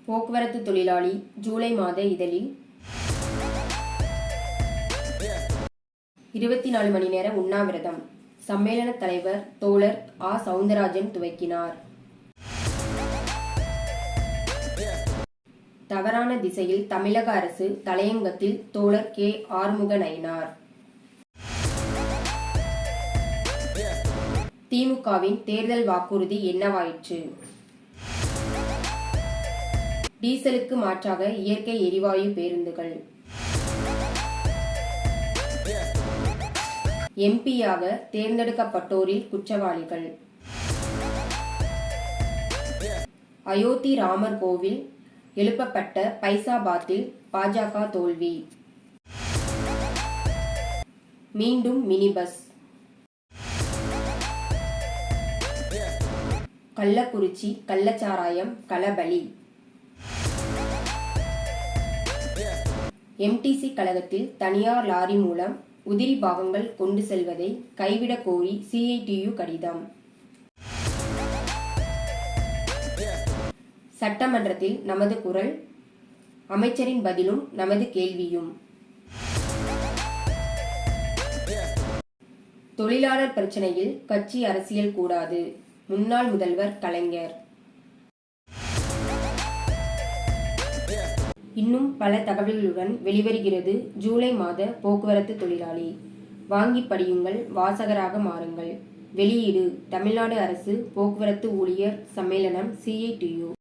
போக்குவரத்து தொழிலாளி ஜூலை மாத இதழில் 24 மணி நேர உண்ணாவிரதம். சம்மேளன தலைவர் தோழர் ஆ. சவுந்தரராஜன் துவக்கினார். தவறான திசையில் தமிழக அரசு தலையங்கத்தில் தோழர் கே. ஆறுமுக நயினார். திமுகவின் தேர்தல் வாக்குறுதி என்னவாயிற்று? டீசலுக்கு மாற்றாக இயற்கை எரிவாயு பேருந்துகள். எம்பியாக தேர்ந்தெடுக்கப்பட்டோரில் குற்றவாளிகள். அயோத்தி ராமர் கோவில் எழுப்பப்பட்ட பைசாபாத்தில் பாஜக தோல்வி. மீண்டும் மினி பஸ். கள்ளக்குறிச்சி கள்ளச்சாராயம் களபலி. எம்டிசி கழகத்தில் தனியார் லாரி மூலம் உதிரி பாகங்கள் கொண்டு செல்வதை கைவிடக் கோரி சிஐடியு கடிதம். சட்டமன்றத்தில் நமது குரல், அமைச்சரின் பதிலும் நமது கேள்வியும். தொழிலாளர் பிரச்சனையில் கட்சி அரசியல் கூடாது, முன்னாள் முதல்வர் கலைஞர். இன்னும் பல தகவல்களுடன் வெளிவருகிறது ஜூலை மாத போக்குவரத்து தொழிலாளி. வாங்கி படியுங்கள், வாசகராக மாறுங்கள். வெளியீடு தமிழ்நாடு அரசு போக்குவரத்து ஊழியர் சம்மேளனம், சிஐடியு.